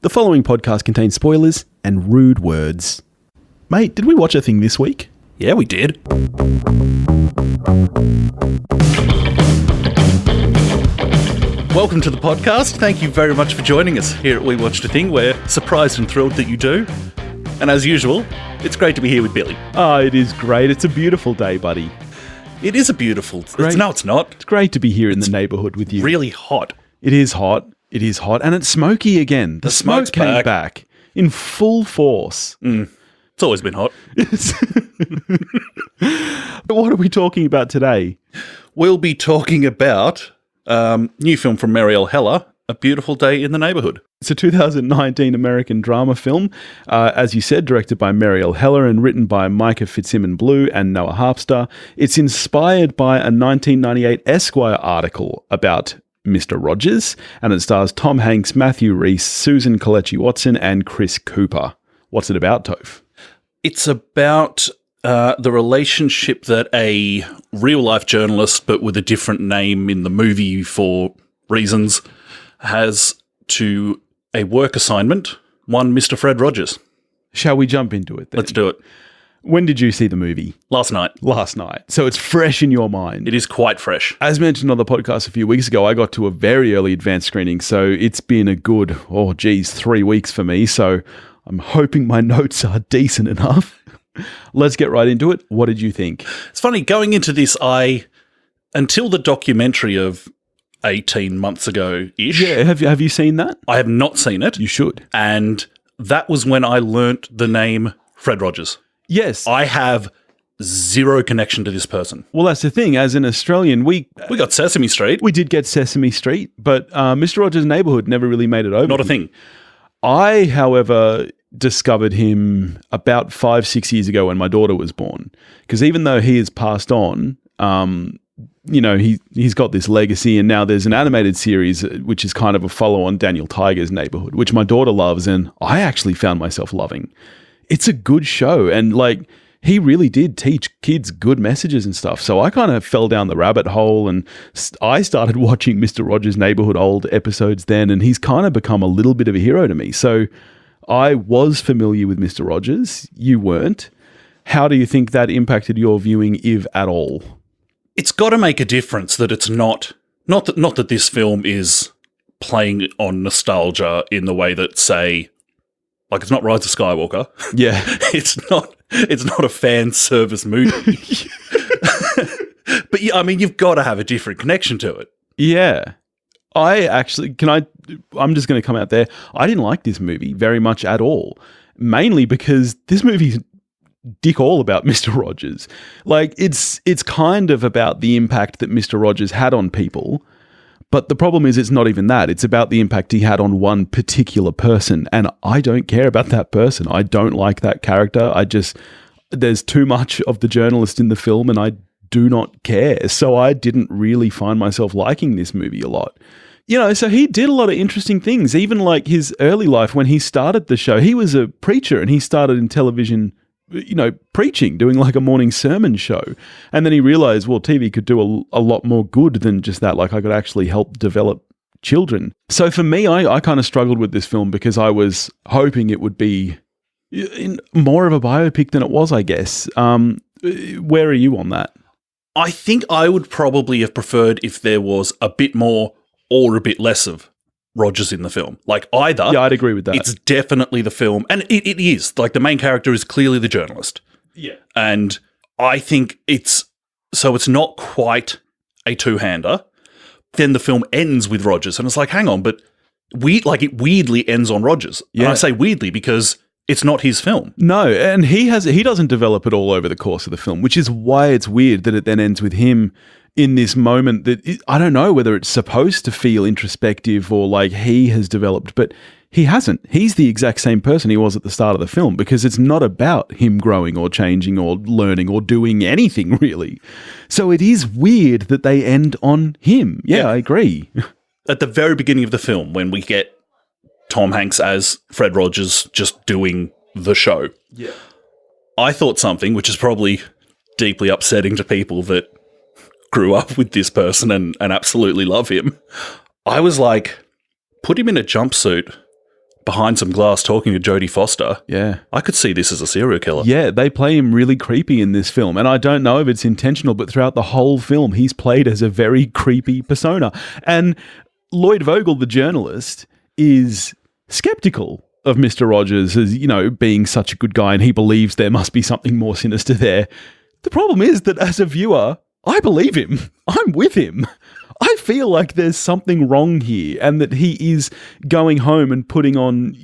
The following podcast contains spoilers and rude words. Mate, did we watch a thing this week? Yeah, we did. Welcome to the podcast. Thank you very much for joining us here at We Watched a Thing. We're surprised and thrilled that you do. And as usual, it's great to be here with Billy. Oh, it is great. It's a beautiful day, buddy. It is a beautiful... No, it's not. It's great to be here in the neighbourhood with you. Really hot. It is hot. It is hot. And it's smoky again. The smoke came back in full force. It's always been hot. But what are we talking about today? We'll be talking about new film from Marielle Heller, A Beautiful Day in the Neighbourhood. It's a 2019 American drama film, as you said, directed by Marielle Heller and written by Micah, Fitzerman-Blue and Noah Harpster. It's inspired by a 1998 Esquire article about Mr. Rogers, and it stars Tom Hanks, Matthew Rhys, Susan Kelechi Watson, and Chris Cooper. What's it about, Toph? It's about the relationship that a real-life journalist, but with a different name in the movie for reasons, has to a work assignment, one Mr. Fred Rogers. Shall we jump into it then? Let's do it. When did you see the movie? Last night. Last night. So it's fresh in your mind. It is quite fresh. As mentioned on the podcast a few weeks ago, I got to a very early advanced screening, so it's been a good, 3 weeks for me, so I'm hoping my notes are decent enough. Let's get right into it. What did you think? It's funny, going into this, until the documentary of 18 months ago-ish. Yeah, have you seen that? I have not seen it. You should. And that was when I learnt the name Fred Rogers. Yes. I have zero connection to this person. Well, that's the thing. As an Australian, we got Sesame Street. We did get Sesame Street, but Mr. Rogers' Neighbourhood never really made it over. Not a thing. I, however, discovered him about 5-6 years ago when my daughter was born. Because even though he has passed on, he's got this legacy, and now there's an animated series which is kind of a follow-on Daniel Tiger's Neighbourhood, which my daughter loves, and I actually found myself loving. It's a good show, and he really did teach kids good messages and stuff. So I kind of fell down the rabbit hole, and I started watching Mr. Rogers' Neighbourhood old episodes then, and he's kind of become a little bit of a hero to me. So I was familiar with Mr. Rogers. You weren't. How do you think that impacted your viewing, if at all? It's got to make a difference that it's not that this film is playing on nostalgia in the way that, say, it's not Rise of Skywalker. Yeah. It's not a fan service movie. But yeah, I mean, you've got to have a different connection to it. Yeah. I'm just going to come out there. I didn't like this movie very much at all. Mainly because this movie's dick all about Mr. Rogers. It's kind of about the impact that Mr. Rogers had on people. But the problem is it's not even that. It's about the impact he had on one particular person. And I don't care about that person. I don't like that character. There's too much of the journalist in the film, and I do not care. So I didn't really find myself liking this movie a lot. So he did a lot of interesting things. Even his early life, when he started the show, he was a preacher, and he started in television, preaching, doing a morning sermon show. And then he realized, TV could do a lot more good than just that. I could actually help develop children. So for me, I kind of struggled with this film because I was hoping it would be more of a biopic than it was, I guess. Where are you on that? I think I would probably have preferred if there was a bit more or a bit less of Rogers in the film. Either. Yeah, I'd agree with that. It's definitely the film. And it is. The main character is clearly the journalist. Yeah. And I think it's not quite a two-hander. Then the film ends with Rogers. And it's hang on, but it weirdly ends on Rogers. Yeah. And I say weirdly because it's not his film. No, and he doesn't develop it all over the course of the film, which is why it's weird that it then ends with him in this moment that I don't know whether it's supposed to feel introspective or he has developed, but he hasn't. He's the exact same person he was at the start of the film because it's not about him growing or changing or learning or doing anything really. So it is weird that they end on him. Yeah. I agree. At the very beginning of the film, when we get Tom Hanks as Fred Rogers just doing the show, I thought something which is probably deeply upsetting to people that grew up with this person and absolutely love him. I was put him in a jumpsuit, behind some glass talking to Jodie Foster. Yeah. I could see this as a serial killer. Yeah, they play him really creepy in this film. And I don't know if it's intentional, but throughout the whole film, he's played as a very creepy persona. And Lloyd Vogel, the journalist, is skeptical of Mr. Rogers as, being such a good guy, and he believes there must be something more sinister there. The problem is that as a viewer, I believe him. I'm with him. I feel like there's something wrong here, and that he is going home and putting on,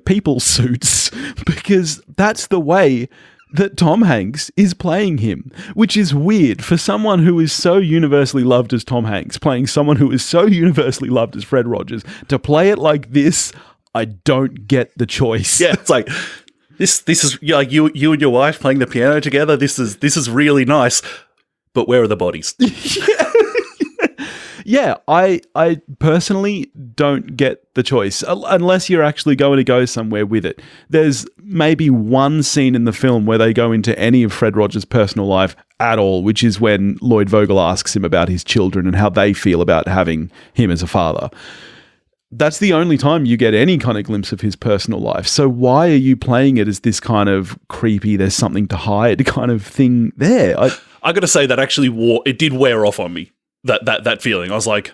people suits, because that's the way that Tom Hanks is playing him, which is weird for someone who is so universally loved as Tom Hanks, playing someone who is so universally loved as Fred Rogers. To play it like this, I don't get the choice. Yeah, it's like this is like you and your wife playing the piano together. This is really nice, but where are the bodies? Yeah, I personally don't get the choice unless you're actually going to go somewhere with it. There's maybe one scene in the film where they go into any of Fred Rogers' personal life at all, which is when Lloyd Vogel asks him about his children and how they feel about having him as a father. That's the only time you get any kind of glimpse of his personal life. So why are you playing it as this kind of creepy, there's something to hide kind of thing there? I got to say that actually it did wear off on me. That feeling. I was like,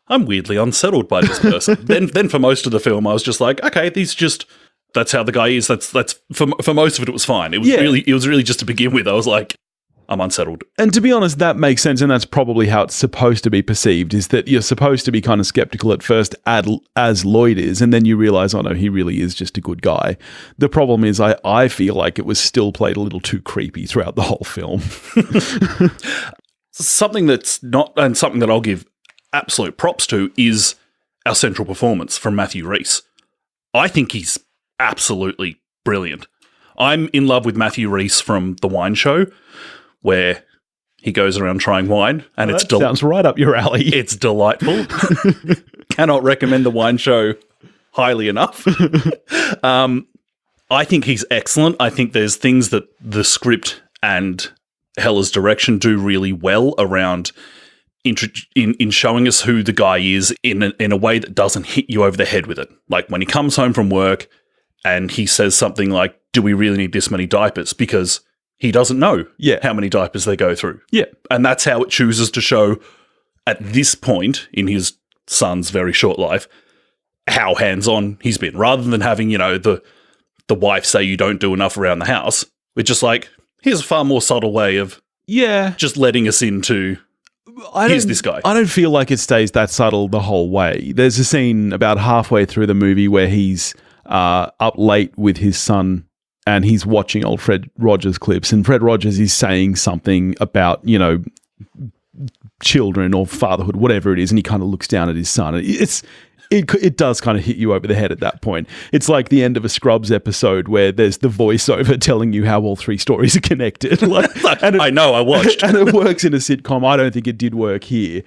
I'm weirdly unsettled by this person. then for most of the film, I was just like, okay, that's how the guy is. That's for most of it was fine. It was really just to begin with. I was like, I'm unsettled. And to be honest, that makes sense, and that's probably how it's supposed to be perceived, is that you're supposed to be kind of skeptical at first as Lloyd is, and then you realise, oh no, he really is just a good guy. The problem is I feel like it was still played a little too creepy throughout the whole film. Something that's not, and something that I'll give absolute props to, is our central performance from Matthew Rhys. I think he's absolutely brilliant. I'm in love with Matthew Rhys from The Wine Show, where he goes around trying wine, and sounds right up your alley. It's delightful. Cannot recommend The Wine Show highly enough. I think he's excellent. I think there's things that the script and Heller's direction do really well around in showing us who the guy is in a way that doesn't hit you over the head with it. Like when he comes home from work and he says something like, do we really need this many diapers? Because he doesn't know how many diapers they go through. Yeah. And that's how it chooses to show at this point in his son's very short life how hands-on he's been. Rather than having, the wife say you don't do enough around the house, we're just like, here's a far more subtle way of just letting us into, here's this guy. I don't feel like it stays that subtle the whole way. There's a scene about halfway through the movie where he's up late with his son and he's watching old Fred Rogers clips, and Fred Rogers is saying something about, children or fatherhood, whatever it is, and he kind of looks down at his son. It does kind of hit you over the head at that point. It's like the end of a Scrubs episode where there's the voiceover telling you how all three stories are connected. I know, I watched. And it works in a sitcom. I don't think it did work here.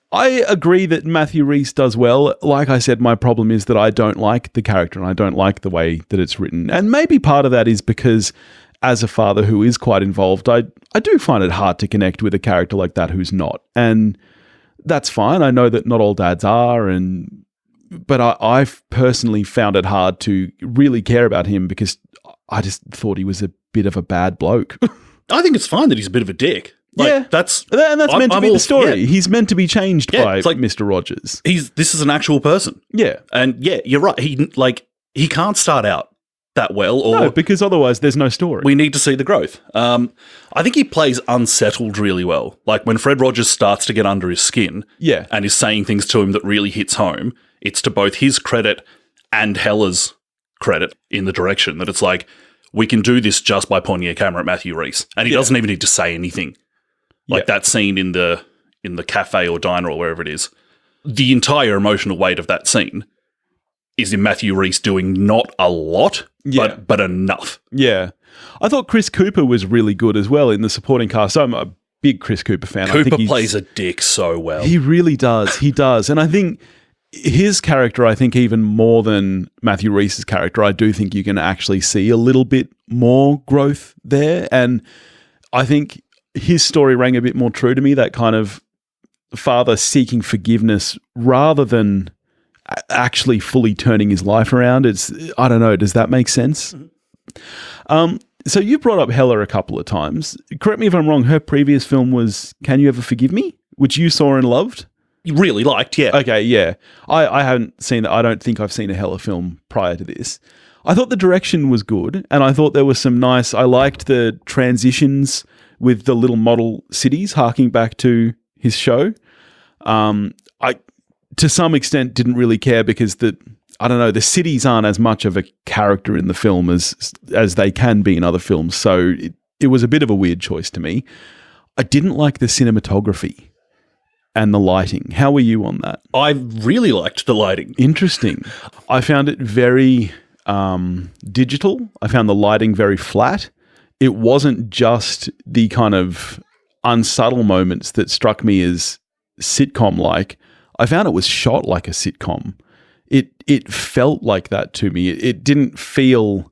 I agree that Matthew Rhys does well. Like I said, my problem is that I don't like the character and I don't like the way that it's written. And maybe part of that is because as a father who is quite involved, I do find it hard to connect with a character like that who's not. And that's fine. I know that not all dads are, but I've personally found it hard to really care about him because I just thought he was a bit of a bad bloke. I think it's fine that he's a bit of a dick. That's meant to be the story. Yeah. He's meant to be changed by Mr. Rogers. This is an actual person. Yeah. And you're right. He can't start out that well. No, because otherwise there's no story. We need to see the growth. I think he plays unsettled really well. Like when Fred Rogers starts to get under his skin and is saying things to him that really hits home, it's to both his credit and Heller's credit in the direction that it's like, we can do this just by pointing a camera at Matthew Rhys. And he doesn't even need to say anything. Like that scene in the cafe or diner or wherever it is. The entire emotional weight of that scene is in Matthew Rhys doing not a lot, but enough. Yeah. I thought Chris Cooper was really good as well in the supporting cast. I'm a big Chris Cooper fan. Cooper plays a dick so well. He really does. He does. And I think his character, even more than Matthew Rhys's character, I do think you can actually see a little bit more growth there. And I think his story rang a bit more true to me, that kind of father seeking forgiveness rather than actually fully turning his life around. I don't know. Does that make sense? So you brought up Heller a couple of times. Correct me if I'm wrong. Her previous film was Can You Ever Forgive Me, which you saw and loved. You really liked, yeah. Okay, yeah. I haven't seen that. I don't think I've seen a Heller film prior to this. I thought the direction was good, and I thought there was some nice... I liked the transitions with the little model cities, harking back to his show. I, to some extent, didn't really care because the cities aren't as much of a character in the film as they can be in other films, so it was a bit of a weird choice to me. I didn't like the cinematography and the lighting. How were you on that? I really liked the lighting. Interesting. I found it very digital. I found the lighting very flat. It wasn't just the kind of unsubtle moments that struck me as sitcom-like. I found it was shot like a sitcom. It felt like that to me. It didn't feel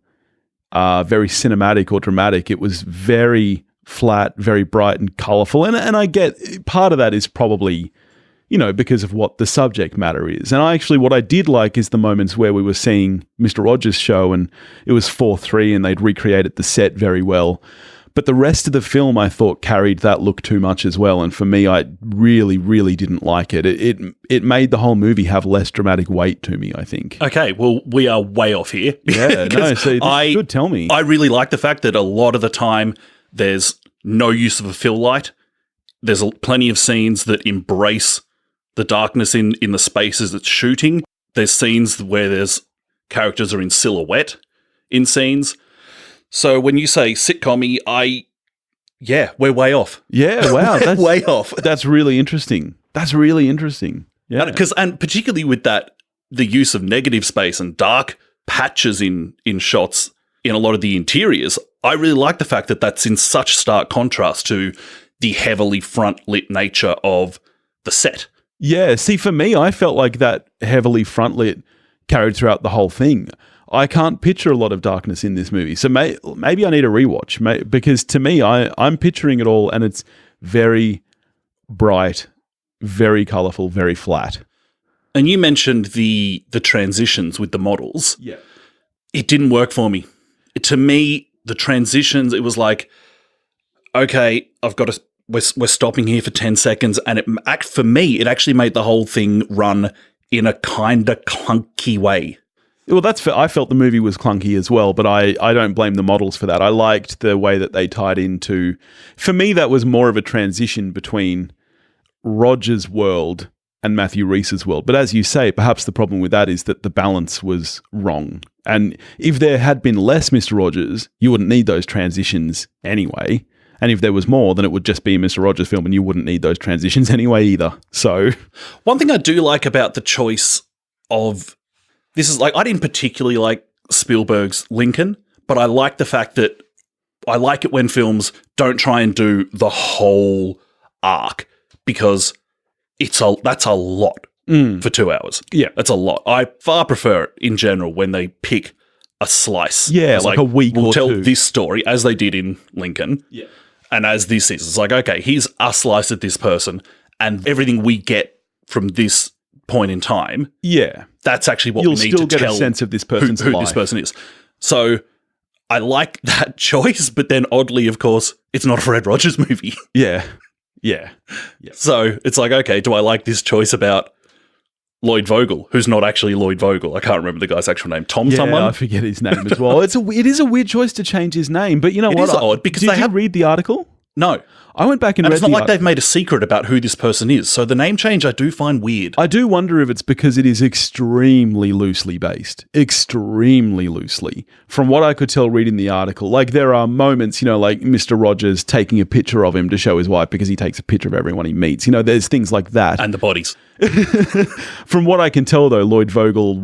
very cinematic or dramatic. It was very flat, very bright and colourful. And I get part of that is probably, because of what the subject matter is. And what I did like is the moments where we were seeing Mr. Rogers' show and it was 4:3 and they'd recreated the set very well. But the rest of the film, I thought, carried that look too much as well. And for me, I really, really didn't like it. It made the whole movie have less dramatic weight to me, I think. Okay, well, we are way off here. Yeah, no, so good, tell me. I really like the fact that a lot of the time there's no use of a fill light. There's plenty of scenes that embrace the darkness in the spaces it's shooting. There's scenes where there's characters are in silhouette in scenes. So when you say sitcom-y, we're way off. Yeah, wow. That's way off. That's really interesting. Yeah. And particularly with that, the use of negative space and dark patches in shots in a lot of the interiors, I really like the fact that that's in such stark contrast to the heavily front-lit nature of the set. Yeah, see, for me, I felt like that heavily front-lit carried throughout the whole thing. I can't picture a lot of darkness in this movie. So maybe I need a rewatch because to me, I'm picturing it all and it's very bright, very colourful, very flat. And you mentioned the transitions with the models. Yeah. It didn't work for me. To me, the transitions, it was like, okay, we're stopping here for 10 seconds. And for me, it actually made the whole thing run in a kind of clunky way. Well, I felt the movie was clunky as well, but I don't blame the models for that. I liked the way that they tied into... For me, that was more of a transition between Roger's world and Matthew Rhys's world. But as you say, perhaps the problem with that is that the balance was wrong. And if there had been less Mr. Rogers, you wouldn't need those transitions anyway. And if there was more, then it would just be a Mr. Rogers film and you wouldn't need those transitions anyway either. So... One thing I do like about the choice of... This is I didn't particularly like Spielberg's Lincoln, but I like the fact that I like it when films don't try and do the whole arc because that's a lot for 2 hours. Yeah. That's a lot. I far prefer it in general when they pick a slice. Yeah, like a week we'll or tell two. this story as they did in Lincoln. Yeah. And as this is, it's like, okay, here's a slice of this person and everything we get from this point in time. Yeah. That's actually what You'll we need still to get tell a sense of this person's who life. this person is. So I like that choice, but then oddly, of course, it's not a Fred Rogers movie. Yeah. So it's like, okay, do I like this choice about Lloyd Vogel, who's not actually Lloyd Vogel? I can't remember the guy's actual name. Someone? I forget his name as well. It is a weird choice to change his name, but you know what? It is odd because did you read the article? No. I went back and read it's not like they've made a secret about who this person is. So the name change I do find weird. I do wonder if it's because it is extremely loosely based. Extremely loosely. From what I could tell reading the article, like there are moments, like Mr. Rogers taking a picture of him to show his wife because he takes a picture of everyone he meets. There's things like that. And the bodies. From what I can tell, though, Lloyd Vogel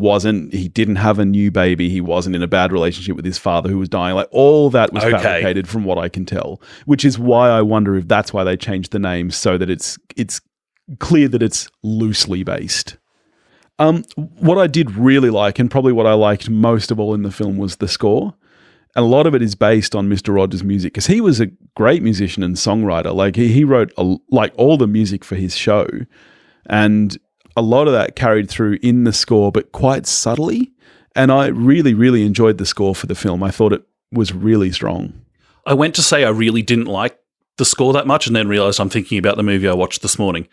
he didn't have a new baby. He wasn't in a bad relationship with his father who was dying. Like all that was fabricated from what I can tell, which is why I wonder if that's why they changed the name so that it's clear that it's loosely based. What I did really like, and probably what I liked most of all in the film, was the score. And a lot of it is based on Mr. Rogers' music because he was a great musician and songwriter. Like he wrote all the music for his show. And a lot of that carried through in the score, but quite subtly. And I really, really enjoyed the score for the film. I thought it was really strong. I went to say I really didn't like the score that much and then realised I'm thinking about the movie I watched this morning.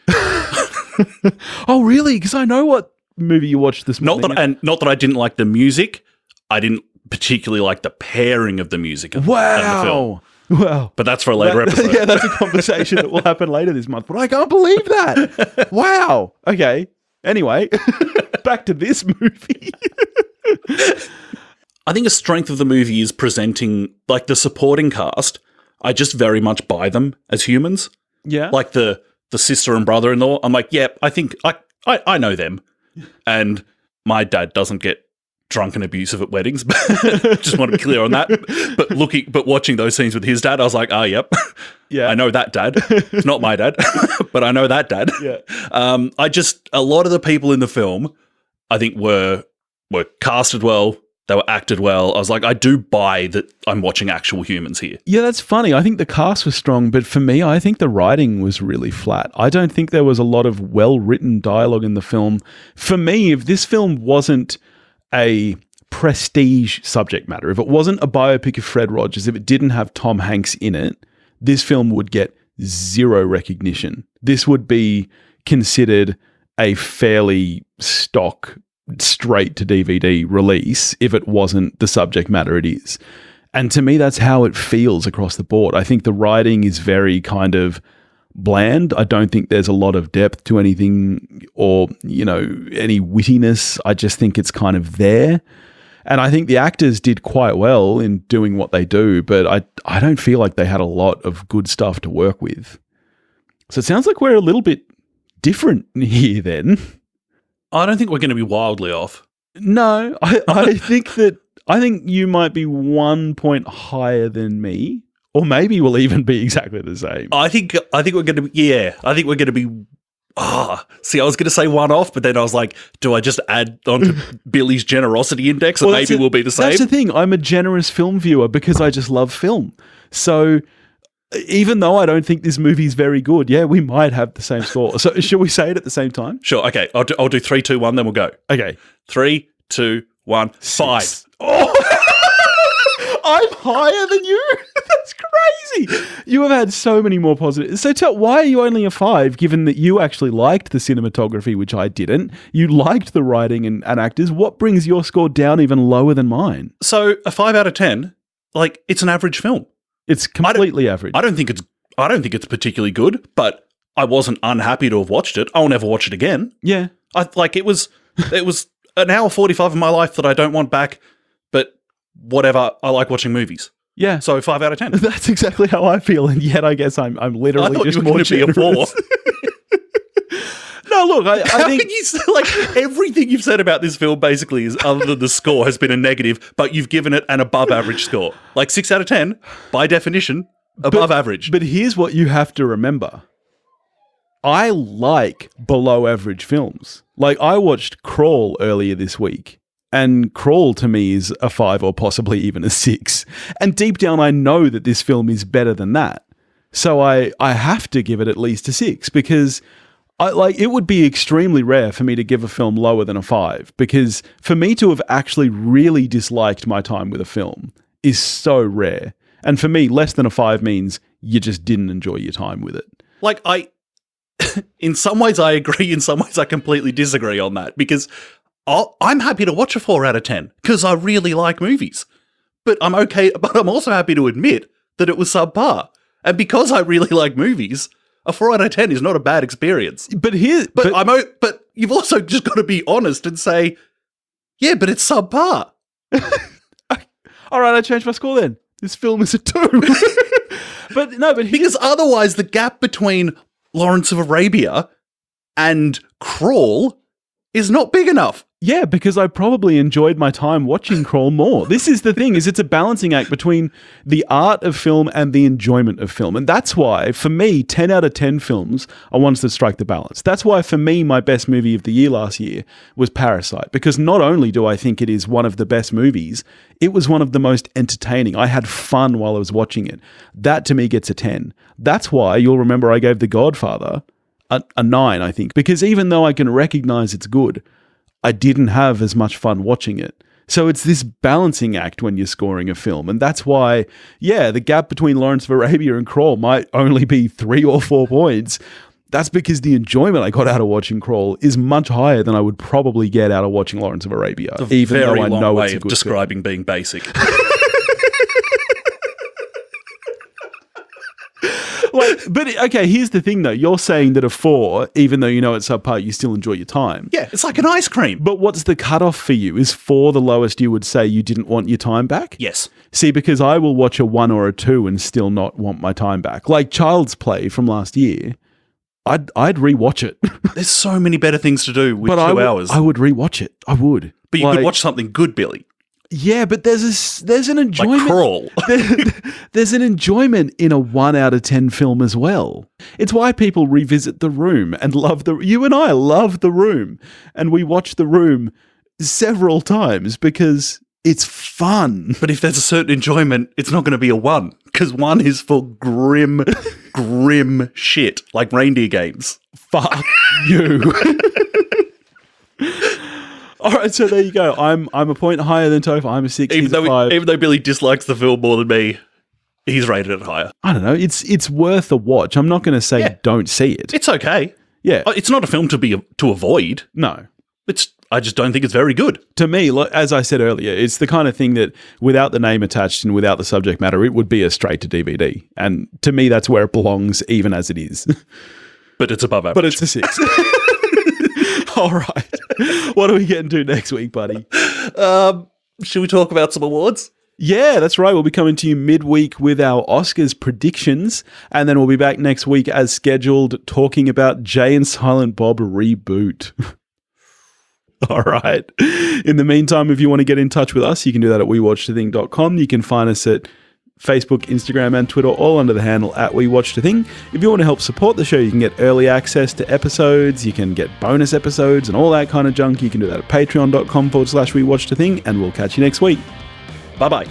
Oh, really? Because I know what movie you watched this morning. Not that I didn't like the music. I didn't particularly like the pairing of the music and the film. Wow. But that's for a later episode. Yeah, that's a conversation that will happen later this month. But I can't believe that. Wow. Okay. Anyway, back to this movie. I think a strength of the movie is presenting, like, the supporting cast. I just very much buy them as humans. Yeah. Like the sister and brother-in-law. I'm like, yeah, I think I know them. And my dad doesn't get drunk and abusive at weddings. Just want to be clear on that. But watching those scenes with his dad, I was like, yep. Yeah. I know that dad. It's not my dad, but I know that dad. Yeah. A lot of the people in the film, I think were casted well. They were acted well. I was like, I do buy that I'm watching actual humans here. Yeah, that's funny. I think the cast was strong, but for me, I think the writing was really flat. I don't think there was a lot of well-written dialogue in the film. For me, if this film wasn't a prestige subject matter, if it wasn't a biopic of Fred Rogers, if it didn't have Tom Hanks in it, this film would get zero recognition. This would be considered a fairly stock straight to DVD release if it wasn't the subject matter it is. And to me, that's how it feels across the board. I think the writing is very kind of bland. I don't think there's a lot of depth to anything or, any wittiness. I just think it's kind of there. And I think the actors did quite well in doing what they do, but I don't feel like they had a lot of good stuff to work with. So it sounds like we're a little bit different here then. I don't think we're going to be wildly off. No, I think you might be 1 point higher than me, or maybe we'll even be exactly the same. I think we're going to be, yeah. I think we're going to be. See, I was going to say one off, but then I was like, do I just add on to Billy's generosity index, and maybe we'll be the same? That's the thing. I'm a generous film viewer because I just love film. So even though I don't think this movie is very good, yeah, we might have the same score. So should we say it at the same time? Sure. Okay. I'll do 3, 2, 1, then we'll go. Okay. 3, 2, 1, 5. Oh, I'm higher than you. That's crazy. You have had so many more positives. So why are you only a 5, given that you actually liked the cinematography, which I didn't? You liked the writing and actors. What brings your score down even lower than mine? So a 5 out of 10, like, it's an average film. It's completely average. I don't think it's particularly good, but I wasn't unhappy to have watched it. I'll never watch it again. Yeah. It was an hour 45 of my life that I don't want back, but whatever. I like watching movies. Yeah. So 5 out of 10. That's exactly how I feel, and yet I guess I'm literally just more generous. Be a 4. No, look, I think everything you've said about this film basically is, other than the score, has been a negative, but you've given it an above average score. Like 6 out of 10, by definition, above average. But here's what you have to remember. I like below average films. Like, I watched Crawl earlier this week, and Crawl to me is a 5 or possibly even a 6. And deep down, I know that this film is better than that. So I have to give it at least a 6, because it would be extremely rare for me to give a film lower than a 5, because for me to have actually really disliked my time with a film is so rare. And for me, less than a 5 means you just didn't enjoy your time with it. Like, in some ways I agree, in some ways I completely disagree on that, because I'm happy to watch a 4 out of 10 because I really like movies. But I'm also happy to admit that it was subpar. And because I really like movies, a 4 out of 10 is not a bad experience. But you've also just got to be honest and say, yeah, but it's subpar. All right, I changed my score then. This film is a 2. Because otherwise the gap between Lawrence of Arabia and Crawl is not big enough. Yeah, because I probably enjoyed my time watching Crawl more. This is the thing, is it's a balancing act between the art of film and the enjoyment of film. And that's why, for me, 10 out of 10 films are ones that strike the balance. That's why, for me, my best movie of the year last year was Parasite. Because not only do I think it is one of the best movies, it was one of the most entertaining. I had fun while I was watching it. That, to me, gets a 10. That's why, you'll remember I gave The Godfather a 9, I think, because even though I can recognize it's good, I didn't have as much fun watching it. So it's this balancing act when you're scoring a film. And that's why, the gap between Lawrence of Arabia and Crawl might only be 3 or 4 points. That's because the enjoyment I got out of watching Crawl is much higher than I would probably get out of watching Lawrence of Arabia. Even though I know it's a good describing film. Being basic. But okay, here's the thing though. You're saying that a 4, even though you know it's subpar, you still enjoy your time. Yeah, it's like an ice cream. But what's the cutoff for you? Is 4 the lowest you would say you didn't want your time back? Yes. See, because I will watch a 1 or a 2 and still not want my time back. Like Child's Play from last year, I'd rewatch it. There's so many better things to do with 2 hours. I would rewatch it. I would. But you could watch something good, Billy. Yeah, but there's an enjoyment. Like Crawl. There's an enjoyment in a 1 out of 10 film as well. It's why people revisit The Room and you and I love The Room. And we watch The Room several times because it's fun. But if there's a certain enjoyment, it's not going to be a 1. Because 1 is for grim, grim shit. Like reindeer games. Fuck you. All right, so there you go. I'm a point higher than Toph. I'm a 6. Even though Billy dislikes the film more than me, he's rated it higher. I don't know. It's worth a watch. I'm not going to say don't see it. It's okay. Yeah, it's not a film to avoid. No, I just don't think it's very good. To me, as I said earlier, it's the kind of thing that without the name attached and without the subject matter, it would be a straight to DVD. And to me, that's where it belongs, even as it is. But it's above average. But it's a 6. All right. What are we getting to next week, buddy? Should we talk about some awards? Yeah, that's right. We'll be coming to you midweek with our Oscars predictions, and then we'll be back next week as scheduled talking about Jay and Silent Bob reboot. All right. In the meantime, if you want to get in touch with us, you can do that at wewatchedathing.com. You can find us at Facebook, Instagram, and Twitter, all under the handle at wewatchedathing. If you want to help support the show, you can get early access to episodes, you can get bonus episodes and all that kind of junk. You can do that at patreon.com/wewatchedathing, and we'll catch you next week. Bye-bye.